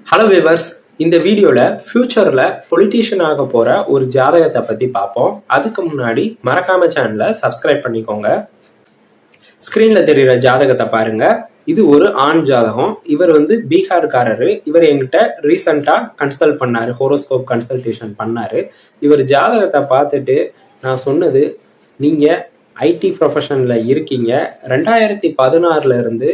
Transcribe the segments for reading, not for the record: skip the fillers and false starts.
Hello viewers, இந்த வீடியோல ஃபியூச்சர்ல பொலிட்டீஷியன் ஆக போற ஒரு ஜாதகத்தை பத்தி பார்ப்போம். அதுக்கு முன்னாடி மறக்காம சேனலை சப்ஸ்கிரைப் பண்ணிக்கோங்க. ஸ்கிரீன்ல தெரியுற ஜாதகத்தை பாருங்க. இது ஒரு ஆண் ஜாதகம். இவர் பீகார்காரரு. இவர் என்கிட்ட ரீசெண்டா கன்சல்ட் பண்ணாரு, ஹோரோஸ்கோப் கன்சல்டேஷன் பண்ணாரு. இவர் ஜாதகத்தை பார்த்துட்டு நான் சொன்னது, நீங்க ஐடி ப்ரொஃபஷன்ல இருக்கீங்க, 2016 இருந்து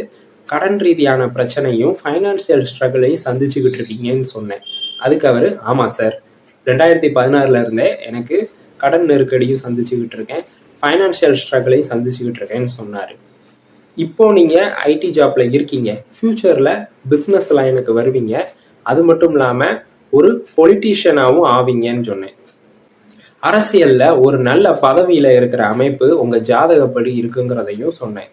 கடன் ரீதியான பிரச்சனையும் ஃபைனான்சியல் ஸ்ட்ரகிளையும் சந்திச்சுக்கிட்டு இருக்கீங்கன்னு சொன்னேன். அதுக்கு அவர், ஆமா சார், 2016 இருந்தே எனக்கு கடன் நெருக்கடியும் சந்திச்சுக்கிட்டு இருக்கேன், ஃபைனான்சியல் ஸ்ட்ரகிளையும் சந்திச்சுக்கிட்டு இருக்கேன்னு சொன்னார். இப்போ நீங்கள் ஐடி ஜாப்ல இருக்கீங்க, ஃபியூச்சரில் பிஸ்னஸ் லைனுக்கு வருவீங்க, அது மட்டும் இல்லாமல் ஒரு பொலிட்டீஷியனாகவும் ஆவீங்கன்னு சொன்னேன். அரசியலில் ஒரு நல்ல பதவியில் இருக்கிற அமைப்பு உங்கள் ஜாதகப்படி இருக்குங்கிறதையும் சொன்னேன்.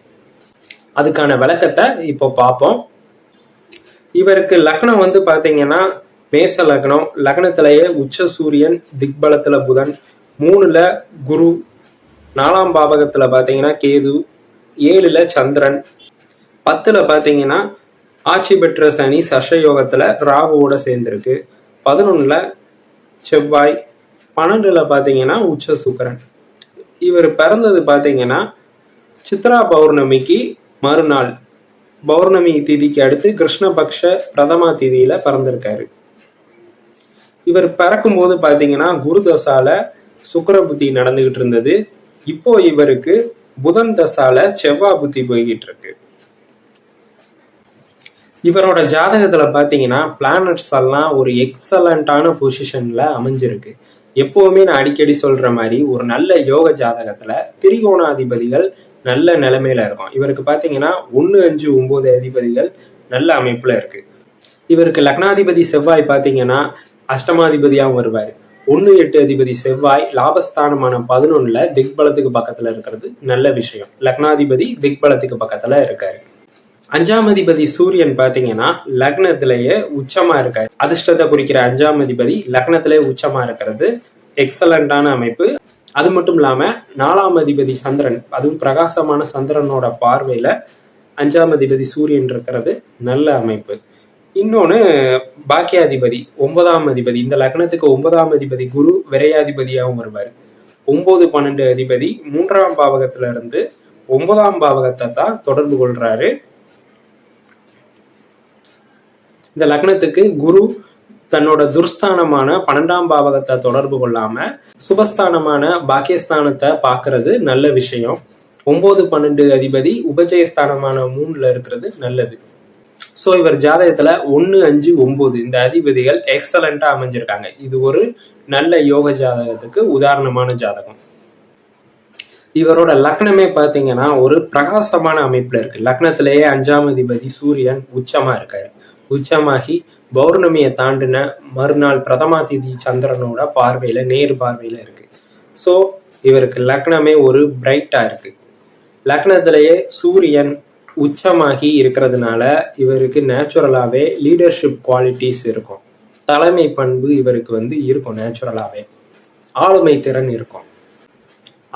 அதுக்கான விளக்கத்தை இப்போ பார்ப்போம். இவருக்கு லக்னம் பார்த்தீங்கன்னா மேச லக்னம். லக்னத்திலேயே உச்ச சூரியன், திக்பலத்துல புதன், 3ல குரு, 4ஆம் பாவகத்துல பார்த்தீங்கன்னா கேது, 7ல சந்திரன், 10ல பார்த்தீங்கன்னா ஆட்சி பெற்ற சனி சஷயோகத்துல ராகுவோட சேர்ந்திருக்கு, 11ல செவ்வாய், 12ல பார்த்தீங்கன்னா உச்ச சுக்கிரன். இவர் பிறந்தது பார்த்தீங்கன்னா சித்ரா பௌர்ணமிக்கு மறுநாள், பௌர்ணமி திதிக்கு அடுத்து கிருஷ்ணபக்ஷ பிரதமா திதியில பிறந்திருக்காரு. இவர் பிறக்கும் போது பாத்தீங்கன்னா குரு தசால சுக்கிர புத்தி நடந்துகிட்டு இருந்தது. இப்போ இவருக்கு புதன் தசால செவ்வாய் புத்தி போய்கிட்டு இருக்கு. இவரோட ஜாதகத்துல பாத்தீங்கன்னா பிளானட்ஸ் எல்லாம் ஒரு எக்ஸலண்டான பொசிஷன்ல அமைஞ்சிருக்கு. எப்பவுமே நான் அடிக்கடி சொல்ற மாதிரி ஒரு நல்ல யோக ஜாதகத்துல திரிகோணாதிபதிகள் நல்ல நிலைமையில இருக்கும். இவருக்கு பாத்தீங்கன்னா 1, 5, 9 அதிபதிகள் நல்ல அமைப்புல இருக்கு. இவருக்கு லக்னாதிபதி செவ்வாய் பாத்தீங்கன்னா அஷ்டமாதிபதியாகவும் வருவார். 1, 8 அதிபதி செவ்வாய் லாபஸ்தானமான 11ல திக்பலத்துக்கு பக்கத்துல இருக்கிறது நல்ல விஷயம். லக்னாதிபதி திக்பலத்துக்கு பக்கத்துல இருக்காரு. 5ஆம் அதிபதி சூரியன் பாத்தீங்கன்னா லக்னத்திலேயே உச்சமா இருக்காரு. அதிர்ஷ்டத்தை குறிக்கிற 5ஆம் அதிபதி லக்னத்திலேயே உச்சமா இருக்கிறது எக்ஸலண்டான அமைப்பு. அது மட்டும் இல்லாம 4ஆம் அதிபதி சந்திரன், அதுவும் பிரகாசமான சந்திரனோட பார்வையில 5ஆம் அதிபதி சூரியன் இருக்கிறது நல்ல அமைப்பு. இன்னொன்னு பாக்கியாதிபதி 9ஆம் அதிபதி, இந்த லக்னத்துக்கு 9ஆம் அதிபதி குரு விரையாதிபதியாகவும் வருவார். 9, 12 அதிபதி 3ஆம் பாவகத்துல இருந்து 9ஆம் பாவகத்தை தான் தொடர்பு கொள்றாரு. இந்த லக்னத்துக்கு குரு தன்னோட துர்ஸ்தானமான 12ஆம் பாவகத்தை தொடர்பு கொள்ளாம சுபஸ்தானமான பாக்கியஸ்தானத்தை பாக்குறது நல்ல விஷயம். 9, 12 அதிபதி உபஜயஸ்தானமான 3ல இருக்கிறது நல்லது. சோ இவர் ஜாதகத்துல 1, 5, 9 இந்த அதிபதிகள் எக்ஸலண்டா அமைஞ்சிருக்காங்க. இது ஒரு நல்ல யோக ஜாதகத்துக்கு உதாரணமான ஜாதகம். இவரோட லக்னமே பாத்தீங்கன்னா ஒரு பிரகாசமான அமைப்புல இருக்கு. லக்னத்திலேயே 5ஆம் அதிபதி சூரியன் உச்சமா இருக்காரு. உச்சமாகி பௌர்ணமியை தாண்டின மறுநாள் பிரதமா திதி சந்திரனோட பார்வையில நேர் பார்வையில இருக்கு. ஸோ இவருக்கு லக்னமே ஒரு பிரைட்டா இருக்கு. லக்னத்திலேயே சூரியன் உச்சமாகி இருக்கிறதுனால இவருக்கு நேச்சுரலாவே லீடர்ஷிப் குவாலிட்டிஸ் இருக்கும். தலைமை பண்பு இவருக்கு இருக்கும். நேச்சுரலாவே ஆளுமை திறன் இருக்கும்.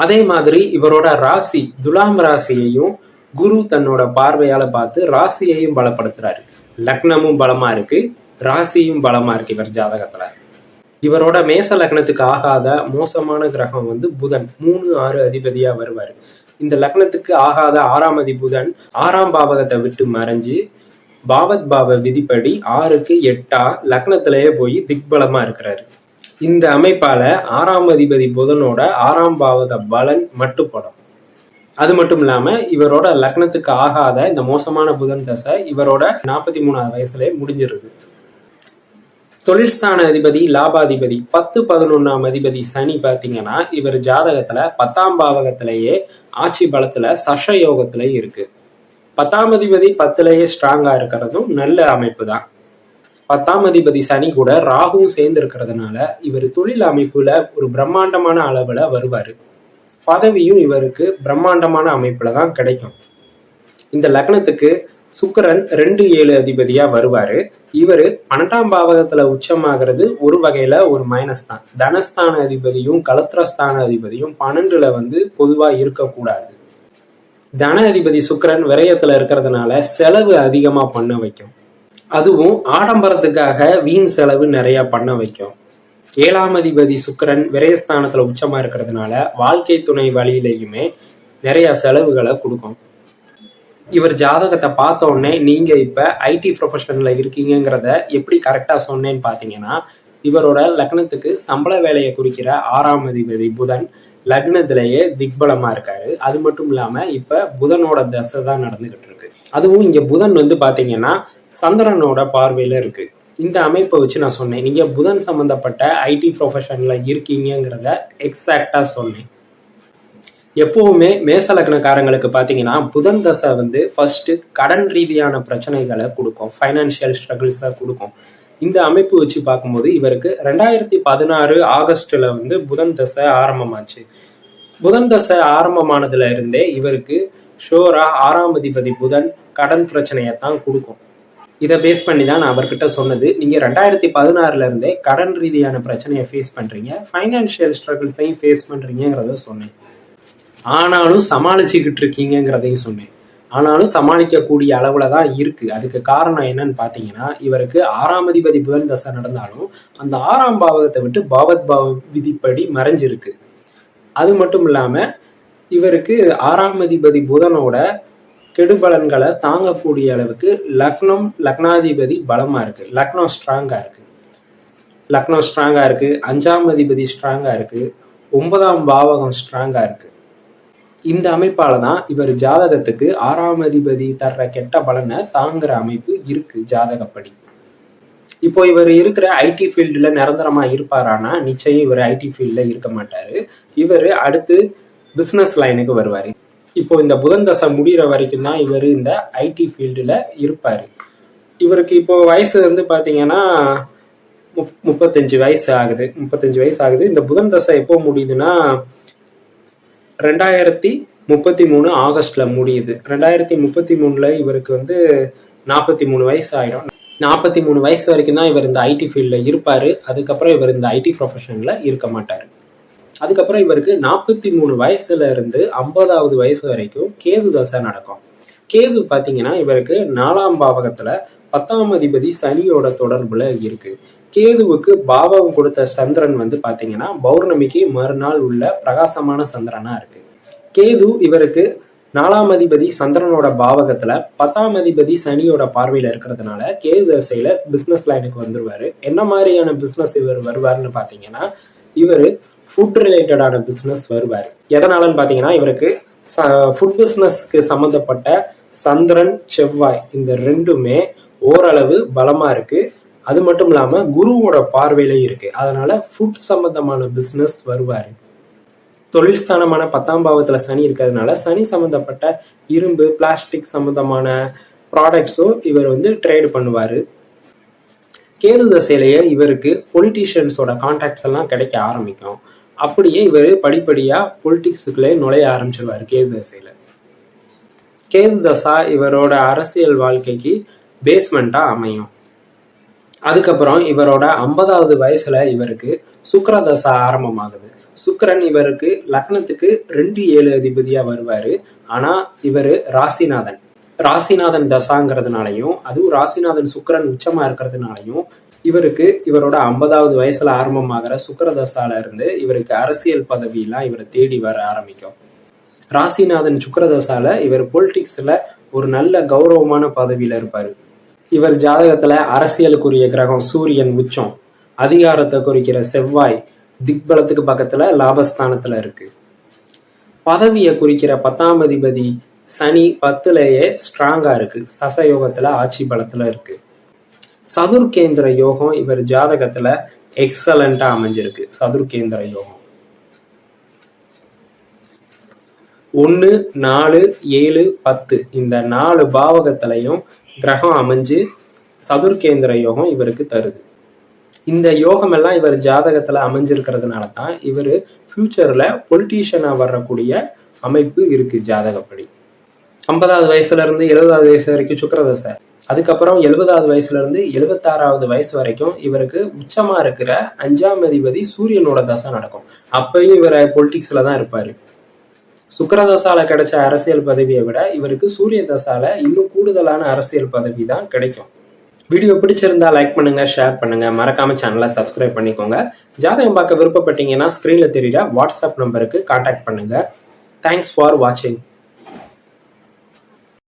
அதே மாதிரி இவரோட ராசி துலாம் ராசியையும் குரு தன்னோட பார்வையால பார்த்து ராசியையும் பலப்படுத்துறாரு. லக்னமும் பலமா இருக்கு, ராசியும் பலமா இருக்கு இவர் ஜாதகத்துல. இவரோட மேச லக்னத்துக்கு ஆகாத மோசமான கிரகம் புதன், 3, 6 அதிபதியா வருவாரு. இந்த லக்னத்துக்கு ஆகாத 6ஆம் அதிபதி புதன் 6ஆம் பாவகத்தை விட்டு மறைஞ்சு பாவத் பாவ விதிப்படி 6க்கு 8ஆ லக்னத்திலேயே போய் திக்பலமா இருக்கிறாரு. இந்த அமைப்பால 6ஆம் அதிபதி புதனோட 6ஆம் பாவக பலன் மட்டுப்படும். அது மட்டும் இல்லாம இவரோட லக்னத்துக்கு ஆகாத இந்த மோசமான புதன் தசை இவரோட 43ஆவது வயசுலயே முடிஞ்சிருது. தொழில்ஸ்தான அதிபதி லாபாதிபதி 10, 11ஆம் அதிபதி சனி பாத்தீங்கன்னா இவர் ஜாதகத்துல 10ஆம் பாவகத்திலேயே ஆட்சி பலத்துல சஷயோகத்திலேயே இருக்கு. 10ஆம் அதிபதி 10லயே ஸ்ட்ராங்கா இருக்கிறதும் நல்ல அமைப்பு தான். 10ஆம் அதிபதி சனி கூட ராகுவும் சேர்ந்து இருக்கிறதுனால இவர் தொழில் அமைப்புல ஒரு பிரம்மாண்டமான அளவுல வருவாரு. பதவியும் இவருக்கு பிரம்மாண்டமான அமைப்புல தான் கிடைக்கும். இந்த லக்னத்துக்கு சுக்கிரன் 2, 7 அதிபதியா வருவாரு. இவரு 12ஆம் பாவகத்துல உச்சமாகிறது ஒரு வகையில ஒரு மைனஸ் தான். தனஸ்தான அதிபதியும் கலத்திரஸ்தான அதிபதியும் 12ல பொதுவா இருக்கக்கூடாது. தன அதிபதி சுக்கிரன் விரயத்துல இருக்கிறதுனால செலவு அதிகமா பண்ண வைக்கும். அதுவும் ஆடம்பரத்துக்காக வீண் செலவு நிறைய பண்ண வைக்கும். 7ஆம் அதிபதி சுக்கிரன் விரயஸ்தானத்துல உச்சமா இருக்கிறதுனால வாழ்க்கை துணை வழியிலையுமே நிறைய செலவுகளை கொடுக்கும். இவர் ஜாதகத்தை பார்த்த உடனே நீங்க இப்ப ஐடி ப்ரொஃபஷன்ல இருக்கீங்கிறத எப்படி கரெக்டா சொன்னேன்னு பாத்தீங்கன்னா, இவரோட லக்னத்துக்கு சம்பள வேலையை குறிக்கிற 6ஆம் அதிபதி புதன் லக்னத்திலேயே திக்பலமா இருக்காரு. அது மட்டும் இல்லாம இப்ப புதனோட தசை தான் நடந்துகிட்டு இருக்கு. அதுவும் இங்க புதன் வந்து பாத்தீங்கன்னா சந்திரனோட பார்வையில இருக்கு. இந்த அமைப்பை வச்சு நான் சொன்னேன், நீங்க புதன் சம்பந்தப்பட்ட ஐடி ப்ரொஃபஷன்ல இருக்கீங்கிறத எக்ஸாக்டா சொன்னேன். எப்பவுமே மேச லக்னக்காரங்களுக்கு பாத்தீங்கன்னா புதன் தசை வந்து ஃபர்ஸ்ட் கடன் ரீதியான பிரச்சனைகளை கொடுக்கும், ஃபைனான்சியல் ஸ்ட்ரகிள்ஸை கொடுக்கும். இந்த அமைப்பு வச்சு பார்க்கும்போது இவருக்கு 2016 ஆகஸ்ட்ல வந்து புதன் தசை ஆரம்பமாச்சு. புதன் தசை ஆரம்பமானதுல இருந்தே இவருக்கு ஷோரா 6ஆம் அதிபதி புதன் கடன் பிரச்சனையை தான் கொடுக்கும். இதை பேஸ் பண்ணி தான் நான் அவர்கிட்ட சொன்னது, நீங்க 2016 இருந்தே கடன் ரீதியான பிரச்சனையை ஃபேஸ் பண்றீங்க, ஃபைனான்சியல் ஸ்ட்ரகிள்ஸையும் ஃபேஸ் பண்றீங்கிறத சொன்னேன். ஆனாலும் சமாளிச்சுக்கிட்டு இருக்கீங்கிறதையும் சொன்னேன். ஆனாலும் சமாளிக்கக்கூடிய அளவுல தான் இருக்கு. அதுக்கு காரணம் என்னன்னு பாத்தீங்கன்னா, இவருக்கு 6ஆம் அதிபதி புதன் தசை நடந்தாலும் அந்த 6ஆம் பாவகத்தை விட்டு பாவத் பாவ விதிப்படி மறைஞ்சிருக்கு. அது மட்டும் இல்லாம இவருக்கு 6ஆம் அதிபதி புதனோட கெடுபலன்களை தாங்கக்கூடிய அளவுக்கு லக்னாதிபதி பலமா இருக்கு, லக்னம் ஸ்ட்ராங்கா இருக்கு, 5ஆம் அதிபதி ஸ்ட்ராங்கா இருக்கு, 9ஆம் பாவகம் ஸ்ட்ராங்கா இருக்கு. இந்த அமைப்பால தான் இவர் ஜாதகத்துக்கு 6ஆம் அதிபதி தர்ற கெட்ட பலனை தாங்குற அமைப்பு இருக்கு ஜாதகப்படி. இப்போ இவர் இருக்கிற ஐடி ஃபீல்டுல நிரந்தரமா இருப்பாரானா நிச்சயம் இவர் ஐடி ஃபீல்ட்ல இருக்க மாட்டாரு. இவர் அடுத்து பிசினஸ் லைனுக்கு வருவாரு. இப்போ இந்த புதன் தசை முடிகிற வரைக்கும் தான் இவர் இந்த ஐடி ஃபீல்டுல இருப்பாரு. இவருக்கு இப்போ வயசு வந்து பாத்தீங்கன்னா 35 வயசு ஆகுது. இந்த புதன் தசை எப்போ முடியுதுன்னா 2033 ஆகஸ்ட்ல முடியுது. 2033 இவருக்கு வந்து 43 வயசு ஆயிடும். 43 வயசு வரைக்கும் தான் இவர் இந்த ஐடி ஃபீல்ட்ல இருப்பாரு. அதுக்கப்புறம் இவர் இந்த ஐடி ப்ரொஃபஷன்ல இருக்க மாட்டாரு. அதுக்கப்புறம் இவருக்கு 43 வயசுல இருந்து 50வது வயசு வரைக்கும் கேது தசை நடக்கும். கேது பாத்தீங்கன்னா இவருக்கு 4ஆம் பாவகத்துல 10ஆம் அதிபதி சனியோட தொடர்புல இருக்கு. கேதுவுக்கு பாவகம் கொடுத்த சந்திரன் வந்து பாத்தீங்கன்னா பௌர்ணமிக்கு மறுநாள் உள்ள பிரகாசமான சந்திரனா இருக்கு. கேது இவருக்கு 4ஆம் அதிபதி சந்திரனோட பாவகத்துல 10ஆம் அதிபதி சனியோட பார்வையில இருக்கிறதுனால கேது தசையில பிசினஸ் லைனுக்கு வந்துருவாரு. என்ன மாதிரியான பிசினஸ் இவர் வருவாருன்னு பாத்தீங்கன்னா, இவரு ஃபுட் ரிலேட்டடான பிசினஸ் வருவாரு. எதனாலன்னு பாத்தீங்கன்னா, இவருக்கு ஃபுட் பிசினஸ்க்கு சம்பந்தப்பட்ட சந்திரன் செவ்வாய் இந்த ரெண்டுமே ஓரளவு பலமா இருக்கு. அது மட்டும் இல்லாம குருவோட பார்வையில இருக்கு. அதனால ஃபுட் சம்பந்தமான பிசினஸ் வருவாரு. தொழில் ஸ்தானமான 10ஆம் பாவத்துல சனி இருக்கிறதுனால சனி சம்பந்தப்பட்ட இரும்பு பிளாஸ்டிக் சம்பந்தமான ப்ராடக்ட்ஸும் இவர் வந்து ட்ரேட் பண்ணுவாரு. கேது தசையிலேயே இவருக்கு பொலிட்டீஷியன்ஸோட கான்டாக்ட்ஸ் எல்லாம் கிடைக்க ஆரம்பிக்கும். அப்படியே இவர் படிப்படியா பொலிட்டிக்ஸுக்குள்ளே நுழைய ஆரம்பிச்சிருவாரு கேது தசையில. கேது தசா இவரோட அரசியல் வாழ்க்கைக்கு பேஸ்மெண்டா அமையும். அதுக்கப்புறம் இவரோட 50வது வயசுல இவருக்கு சுக்கிர தசை ஆரம்பமாகுது. சுக்கிரன் இவருக்கு லக்னத்துக்கு 2-7 அதிபதியா வருவாரு. ஆனா இவரு ராசிநாதன் தசாங்கிறதுனாலையும் அதுவும் ராசிநாதன் சுக்கிரன் உச்சமா இருக்கிறதுனாலையும் இவருக்கு இவரோட 50வது வயசுல ஆரம்பமாகிற சுக்கிர தசால இருந்து இவருக்கு அரசியல் பதவியெல்லாம் இவரை தேடி வர ஆரம்பிக்கும். ராசிநாதன் சுக்கிர தசால இவர் பொலிட்டிக்ஸ்ல ஒரு நல்ல கௌரவமான பதவியில இருப்பாரு. இவர் ஜாதகத்துல அரசியலுக்குரிய கிரகம் சூரியன் உச்சம், அதிகாரத்தை குறிக்கிற செவ்வாய் திக்பலத்துக்கு பக்கத்துல லாபஸ்தானத்துல இருக்கு. பதவியை குறிக்கிற 10ஆம் அதிபதி சனி 10லயே ஸ்ட்ராங்கா இருக்கு, சசயோகத்துல ஆட்சி பலத்துல இருக்கு. சதுர்கேந்திர யோகம் இவர் ஜாதகத்துல எக்ஸலண்டா அமைஞ்சிருக்கு. சதுர்கேந்திர யோகம் 1, 4, 7, 10 இந்த 4 பாவகத்திலையும் கிரகம் அமைஞ்சு சதுர்கேந்திர யோகம் இவருக்கு தருது. இந்த யோகம் எல்லாம் இவர் ஜாதகத்துல அமைஞ்சிருக்கிறதுனால தான் இவர் ஃபியூச்சர்ல பொலிட்டீஷியனா வரக்கூடிய அமைப்பு இருக்கு ஜாதகப்படி. 50வது வயசுல இருந்து 70வது வயசு வரைக்கும் சுக்கிரதசை, அதுக்கப்புறம் 70வது வயசுல இருந்து 76வது வயசு வரைக்கும் இவருக்கு உச்சமா இருக்கிற 5ஆம் அதிபதி சூரியனோட தசை நடக்கும். அப்பயும் இவர் பொலிட்டிக்ஸ்ல தான் இருப்பாரு. சுக்கிரதசால கிடைச்ச அரசியல் பதவியை விட இவருக்கு சூரிய தசால இன்னும் கூடுதலான அரசியல் பதவி தான் கிடைக்கும். வீடியோ பிடிச்சிருந்தா லைக் பண்ணுங்க, ஷேர் பண்ணுங்க, மறக்காம சேனலை சப்ஸ்கிரைப் பண்ணிக்கோங்க. ஜாதகம் பார்க்க விருப்பப்பட்டீங்கன்னா ஸ்கிரீன்ல தெரியுற வாட்ஸ்அப் நம்பருக்கு கான்டாக்ட் பண்ணுங்க. தேங்க்ஸ் ஃபார் வாட்சிங்.